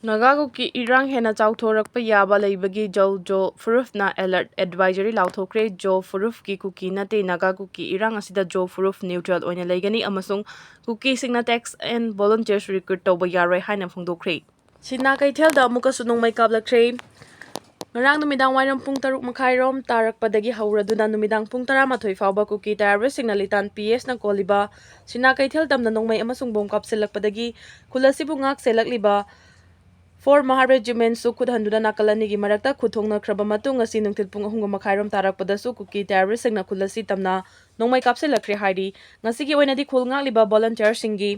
Naga Kuki irang hena chauthorappa yaba leibagi jo Furufna alert advisory lauthokre jo Furufki Kuki nate Naga Kuki irang asida jo Furuf neutral oina leigani amasung Kuki singna tax and volunteers recruit toba yaroi haina phongdokre. Sina kaithelda amukasu Nongmei Kapnakhre Ngarang numidang wairam pung 6:30 tarakpadagi hauraduna numidang pung 12 fauba Kuki terrorist signalitan PS na koliba sina kaithel damna Nongmei amasung bom kapsilakpadagi khulasibu ngak selakliba 4 Mahar Regiment su khud handuna nakalani gi marakta khuthongna khraba matung asi nungthil pung 3:30 tarakpada su Kuki terrorist singna khulasi tamna Nongmei kapsilakre haidi ngasi gi oinadi khulngak liba volunteer singi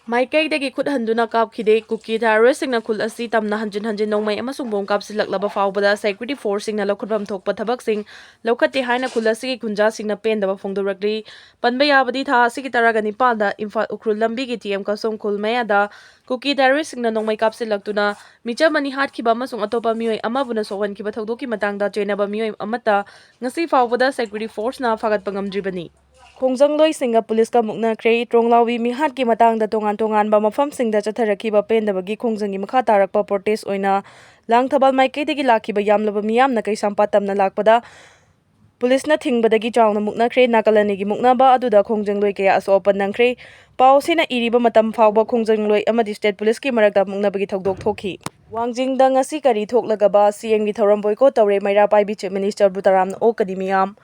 Maikai dagi khud handuna kapkhide Kuki terrorist singna khul asi tamna hanjin Nongmei amasung bom kapsilaklaba faubada security force singna lokhutbam thokpa thabak sing lokhate haina khulasi gi khunja singna pendaba phongdorakri panba yabadi tha asigi taragani palda Imphal ukrul lambi gi TM kasong khulmayada Kuki terrorist singna Nongmei kapsilaktuna michamani hatkhiba amasung atopa mioi amabuna sowankiba thogdoki matangda chenaba mioi amata ngasi faubada security force na fagatpa ngamdribani Khongjang singa police ka muknakre Tronglaubi mihat ki matang da tongan ba mafam singda chatharakiba pendabagi khongjang gi makha tarakpa protest oina langthabal maikei degi lakhiba yamlaba miyam na kai sampatamna lakpada police na thingbadagi chawna muknakre nakalani gi muknaba aduda khongjang kaya asopan nangkre pau sina iriba matam fawba khongjang amadi state police ki marakta muknabagi thogdok thokhi Wangjing da ngasi kari thoklagaba CM gi thoram boycott tawre maira paibi chief minister butaram o kadimiyam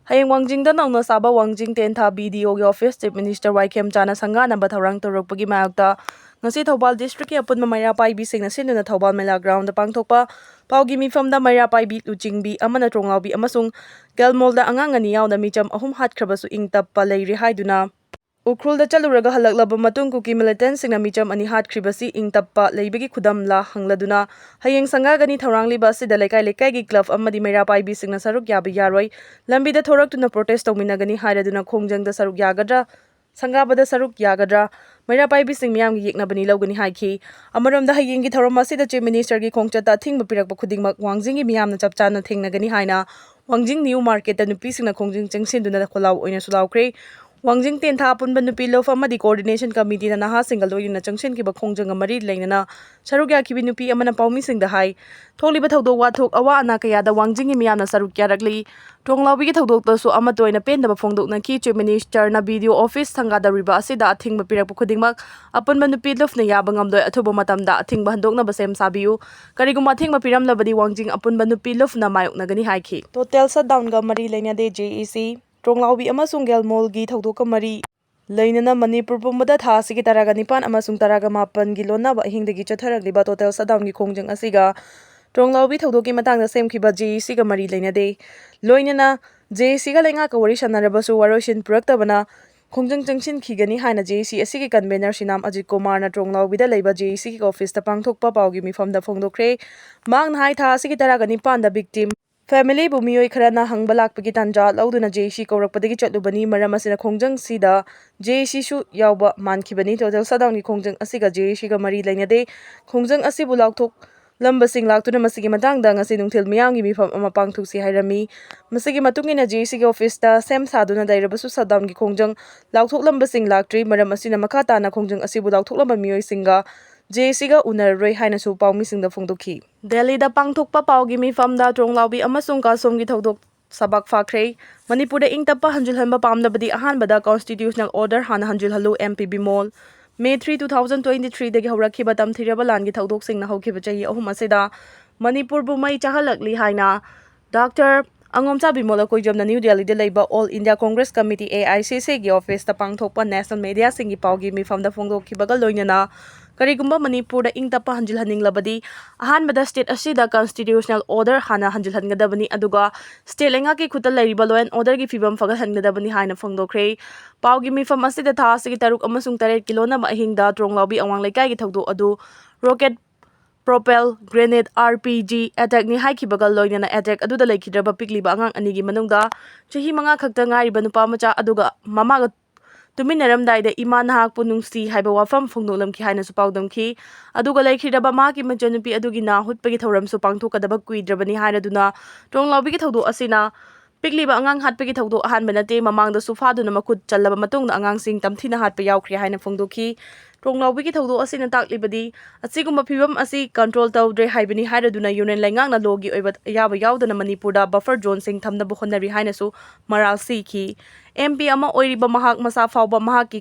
Hayeng Wangjing da nauna saba Wangjing tentha BDO gi office chief minister Waikem Chana sangana ba thaurang torokpagi mayakta ngasi Thobal district ki apun maira paibi singna sinuna Thobal mela ground da pangthokpa paugi mifam da maira paibi luchingbi amana Tronglaubi amasung Galmol da angangani yauna micham ahum hatkhrabasu ingtappa leiri haiduna Ukrul da chaluraga halaklaba matung Kuki militant singna micham ani hatkribasi ingtappa leibagi khudam la hangladuna hayeng sangagani thaurangli sida lekai gi club amadi maira paibi singna saruk yabi yaroi lambi da thoraktuna protest tawminagani hairaduna khongjang da saruk yagadra sangabada saruk yagadra maira paibi sing miyam gi yeknabani lawgani haiki amarom da hayeng gi thoram asida chief minister gi khongchata thingba pirakpa khudingmak Wangjing gi miyam na chapchana thengnagani haina Wangjing new market da nupi singna khongjing chengsinduna kholaw oina sulaukre Wangjing tentha punba nupi lof amadi coordination committee na naha single loyuna changshin ki ba khongjang amari leinana sarukya kibi nupi amana paumi singda hai tholiba thodok wathok awa ana kaya da Wangjing mi amna sarukya rakli Tronglaubi gi thodok ta su amatoina pendaba phongdok na ki chief minister na video office thanga da riba asida athingba pirak khudingmak apunba nupi lof na yaba ngamdoi athuba matamda athingba handokna basem sabiu kariguma athingba piram labadi Wangjing apunba nupi lof na mayok nagani haiki total shutdown ga mari leina de JEC Tronglaubi amasung Gelmol gi thodok mari Lainana Manipur pumbada tha asigi taraga nipan amasung taraga mapan gi lona ba hingdagi chatharagliba total shutdown gi khongjang asiga Tronglaubi thodokki matangda semkhiba JEC ga mari leinade loinana JEC ga lenga ka wari sanarabasu waroishin puraktabana khongjang changshin khigani haina JEC asigi convener Sinam Ajit Kumar na Tronglaubi da leiba JEC ki office ta pangthokpa paugi mifamda phongdokre mangna hai tha asigi taraga nipan da victim Family bumioi kharana hangbala lakpagi tanja lauduna JEC kaurakpadagi chatlubani maram asina khongjang sida JEC su yawba mankhibani total shutdown gi khongjang asiga JEC ga mari leinade khongjang asibu lakthok lambasing laktuna masigi matangda ngasi nungthil miyamgi mifam ama pangthuksi hairami masigi matungina JEC ga office ta sem saduna dairabasu shutdown gi khongjang lakthok lambasing laktri maram asina makha tana khongjang asibu lakthok lamba mioi singa JEC ga unarroi haina su paumi singda phongdokhi Delhi da pangthokpa paugi mifamda Tronglaubi amasung kasomgi thodok sabak fakhre Manipur da ingtappa hanjulhanba pamnabadi ahanbada constitutional order hana hanjulhalu MP Bimol May 3 2023 dagi haurakhiba tamthiraba langi thodok singna hokhiba chahi ahum asida Manipur bu mai chahalakli haina Dr. Angomcha Bimola koijamna New Delhi da leiba All India Congress Committee AICC gi office ta pangthokpa national media singi paugi mifamda phongdokhibaga loinana Karigumba Manipur da ingtappa hanjilhaninglabadi ahanbada state asida constitutional order hana hanjilhangadabani aduga state lenga ki khuta leiriba law and order gi fibam fagalhangadabani haina phongdokre paugi mifam asida tha asigi taruk amasung 8 kilona ma hingda Tronglaubi awang lekai gi thogdo adu rocket propel grenade RPG attack ni haikibaga loinana attack aduda leikidraba pikliba angang anigi manungda chahi manga khakta ngariba nupa macha aduga mamaga Tuminaramdaida ima nahak punungsi haiba wafam phongnolamki haina su paudamki aduga leikhiraba maki machanupi adugi na hutpagi thoram su pangthokadaba kuidrabani haina duna Tronglaubi gi thodu asina Pigliba angang hatpagi thawdok ahanba nate mamangdasu faduna makut challaba matungda angangsing tamthina hatpa yaukri haina phongdokhi tronglawbigi thawdok asina taklibadi asigumba phibam asi control tawdre haibani hairaduna union laingangna logi oiba yaba yaudana Manipurda buffer zone sing thamnaba honari haina su maral sikhi MP ama oiriba mahak masa fawba mahaki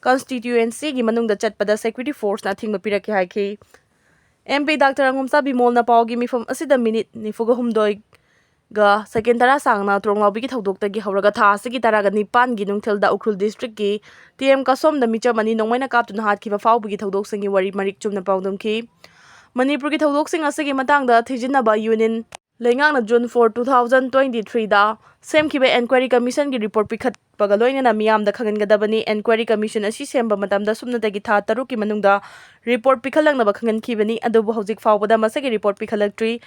constituency gi manungda chatpada security force na thingba piraki haiki MP Dr. Angumsa Bimolna Paugi mifam asida minute nifuga humdoi ga second tara sangna tronglawbi ki thodokta gi hawraga tha asigi taraga nipan gi nungthelda ukrul district gi TM kasom da michamani nongmaina kaptuna hatkiba fawbu gi thodok singi wari marik chumna pawdumki Manipur gi thodok sing asigi matangda thijinaba union Lengangna June 4 2023 da semkiba enquiry commission gi report pikhat pagaloina na miyam da khangangadabani enquiry commission asi semba matamda sumna dagi tha taru ki manungda report pikhalang na ba khangan khibani adubu hojik fawbada masagi report pikhalaktree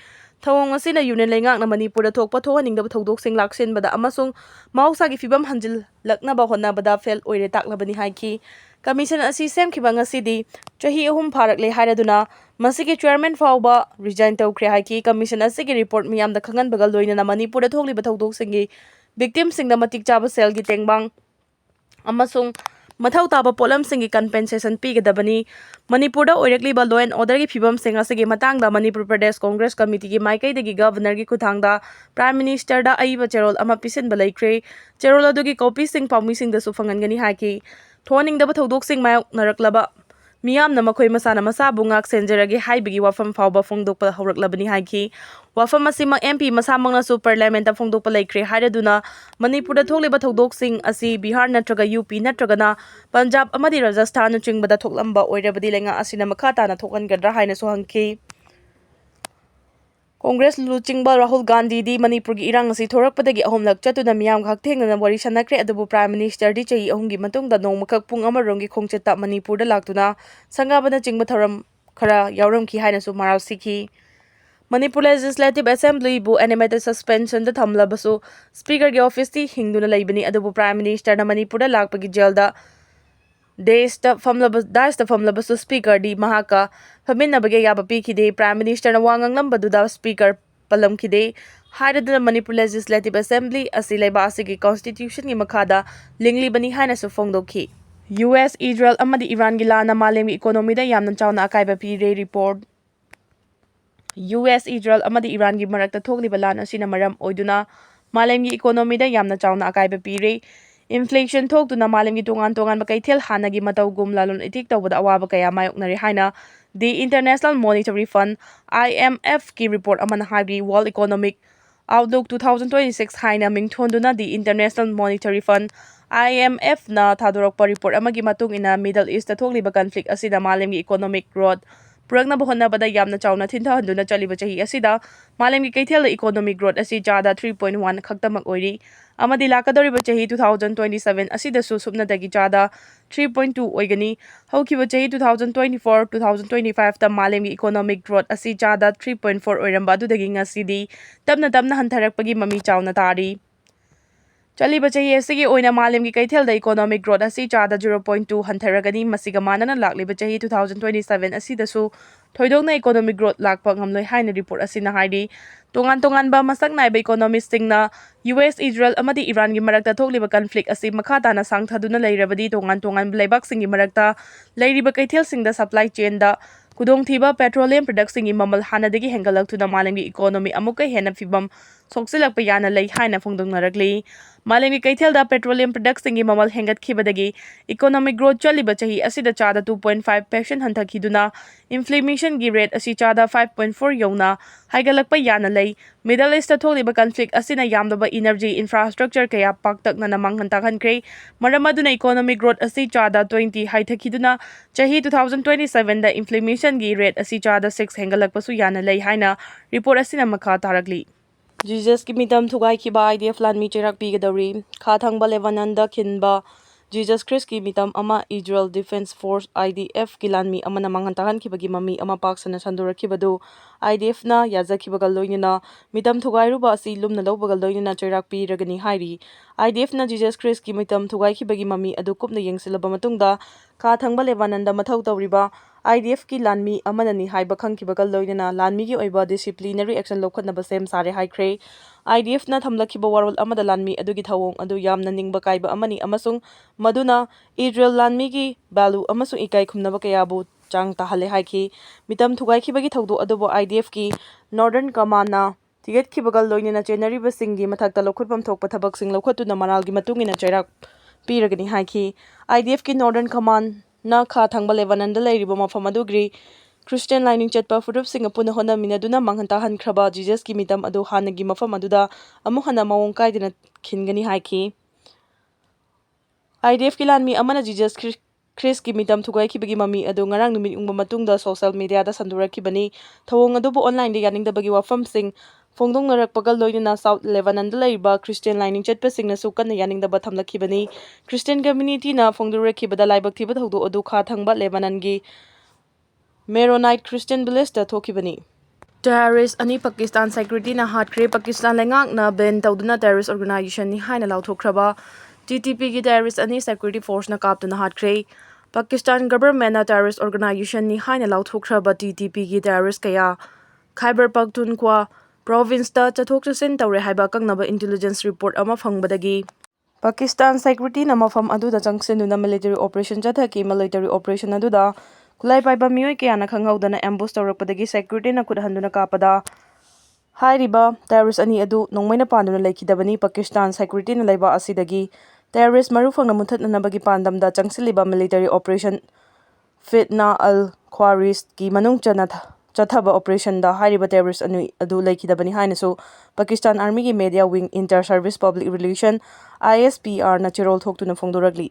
Thawong asina union laingak na Manipur da thokpa thohaningdaba thodok sing laksenbada amasung mausagi fibam hanjil laknaba honnabada fail oire taklabani haiki commission asi semkiba ngasidi chahi ahum pharakle hairaduna masigi chairman fawba resign tawkhre haiki commission asigi report miyam da khangan bagal loina na Manipur da thokliba thodok singi victim sing da matik chaba sel gi tengbang amasung Mathau taba polam singi compensation pigadabani Manipurda oirakliba law and order gi phibam sing asigi matangda Manipur Pradesh Congress Committee gi maikai dagi governor gi kuthangda Prime Minister da aiba cherol ama pisin balaikre cherol adugi copy sing pawmi sing da su fangangani haki thoning da thodok sing mayok naraklaba miyam na makhoi masana masa bungak senjeragi haibigi wafam fawba phongdokpa hawraklabani haiki wafam asima MP masamangna su parliament ta phongdokpa laikre hairaduna Manipur da thokliba thodok sing asi Bihar natraga UP natragana Punjab amadi Rajasthan chingba thoklamba oirabadi lenga asina makhata na thokangadra haina so hangki Congress Luchingba Rahul Gandhi di Manipur gi irang asi thorakpadagi ahomlak chatuna miyam khak thengna wari sanakre adubu Prime Minister di chei ahumgi matungda nongmakak pung amaronggi khongcheta Manipur da laktuna sangabana chingba thoram khara yauramki haina su maral sikhi Manipur Legislative Assembly bu animated suspension da thamlabasu Speaker gi office ti hingduna leibani adubu Prime Minister na Manipur da lakpagi jail da Days the famlabasu speaker di mahaka Famina bagay yabapi kide Prime Minister na wangang lambaduda speaker palam kide Haida Manipur Legislative Assembly asilay ba asigi constitution ni makada lingli bani haina su fongdokhi US Israel amadi Iran gila na malemi economy da yamnan chawna akaiba pire report US Israel amadi Iran gi marakta thokli balan asina maram oiduna malemi economy da yamna chawna akaiba pire Inflation thok tuna malemgi tongan bakaithel hanagi matau gum lalon itik tawbada awaba kaya mayoknari haina the International Monetary Fund IMF ki report amana habi World Economic Outlook 2026 haina mingthonduna the International Monetary Fund IMF na thadorokpa report amagi matung ina Middle East ta thokliba conflict asida malemgi economic growth Purakna bahonnabada yamna chawna thintahanduna chaliba chahi asida malemgi kaithel economic growth asi chada 3.1 khaktamak oiri amadi lakadoriba chahi 2027 asida su subnadagi chada 3.2 oigani haukiba chahi 2024 2025 ta malemgi economic growth asi chada 3.4 oiramba adudagi ngasidi tabna hantharakpagi mami chawna tari Chaliba chahi asigi oina malemgi kaithel da economic growth asi chada 0.2 hantharagani masiga manana lakliba chahi 2027 asida su thoidokna economic growth lakpa ngamloi haina report asina haidi tongan ba masak naiba economist singna US Israel amadi Iran gi marakta thokliba conflict asi makhata na sangthaduna leirabadi tongan laibak singi marakta leiriba kaithel singda supply chain da Kudongthiba petroleum products singi mamal hanadagi hengalakthuna malemgi economy amuka hena fibam soksilakpa yana lei haina phongdongnarakli malemgi kaithel da petroleum products singi mamal hengatkhibadagi economic growth chaliba chahi asida chada 2.5% hantakhiduna inflation gi rate asi chada 5.4 yona haigalakpa yana lei Middle East ta thokliba conflict asina yamdaba energy infrastructure kaya paktakna namang hantakhankre maramaduna economic growth asi chada 20 haithakiduna chahi 2027 da inflation gi rate asi chada 6 hengalakpasu yana lei haina report asina makha tarakli Jesus ki mitam thugai ki ba IDF lan mi cherak pi gadari kha thangba levananda khinba Jesus Christ ki mitam ama Israel Defense Force IDF ki lan mi amana mangantahan ki bagi mami ama paksana sanduraki badu IDF na yazaki bagal loinina mitam thugai ruba asi lumna lo bagal loinina cherak pi ragani hairi IDF na Jesus Christ ki mitam thugai ki bagi mami adu kupna yengsilaba matungda kha thangba levananda mathau tawriba IDF की लानमी अमननी हाइबा खंगखिबगा लोइनना लानमी की ओइबा disciplinary action लौखटनबा same सारे हाइख्रे IDF ना थमलखिबा वारोल अमदा लानमी अदुगी थवोंग अदु यामना निंगबा काइबा अमनी अमसुंग मदुना Israel लानमी की value अमसुंग इकाई खुमनबा कयाबु चांग ताहले हाइखी मितम थुगाइखिबगी थौदो अदुबो IDF की northern command ना थिगेटखिबगा लोइनना चेनरिबसिंगी मथक्ता लौखटपम थोकपा थबकसिंग लौखटुना मरालगी मतुंगिना चैराक पीरगनी हाइखी IDF की नॉर्दर्न कमांड ना खा थंगबा लेबानन लेरिबा मफम अदुग्री क्रिस्टियन लाइनिंग चटपा फुरुपसिंग पुनः होनमिनदुना मंगहंता हनख्रबा जीसस की मितम अदु हानगी मफम अदुदा अमु हना मवोंग काइदना खिनगनी हाइखी IDF की लानमी अमना जीसस ख्रिस की मितम थुगाइखिबगी ममी अदु ngarang numit ungba matungda social media da sandurakibani thawong adubu online de yaningdabagi wafamsing phongdongnarakpaga loinana South Lebanon da laiba Christian lining chatpasing na sukan yaningdaba thamlakibani Christian community na phongdurakibada laibak thiba thawdu adu kha thangba Lebanon gi Maronite Christian village da thokibani terrorist ani Pakistan security na Hatkhre Pakistan lengak na ban tawduna terrorist organization ni haina lauthokraba TTP की terrorist ani security force na kaptuna Hatkhre Pakistan government na terrorist organization ni haina lauthokraba TTP की terrorist kaya Khyber Pakhtunkhwa province ta chathok chasin tawre haiba kangnaba intelligence report ama phangbadagi Pakistan security na mafam aduda changsinuna military operation chathaki military operation aduda kulai paiba mioi kaya na khanghaudana ambush tawrakpadagi security na khudhanduna kapada hairiba terrorist ani adu nongmai na panduna laikidabani Pakistan security na laiba asidagi terrorist marufang na muthatnanabagi pandamda changsiliba military operation fitna al khwaris ki manung chathaba operation da hairiba terrorist adu laikidabani hainasu Pakistan army ki media wing inter service public relation ISPR na chirol thoktuna phongdoragli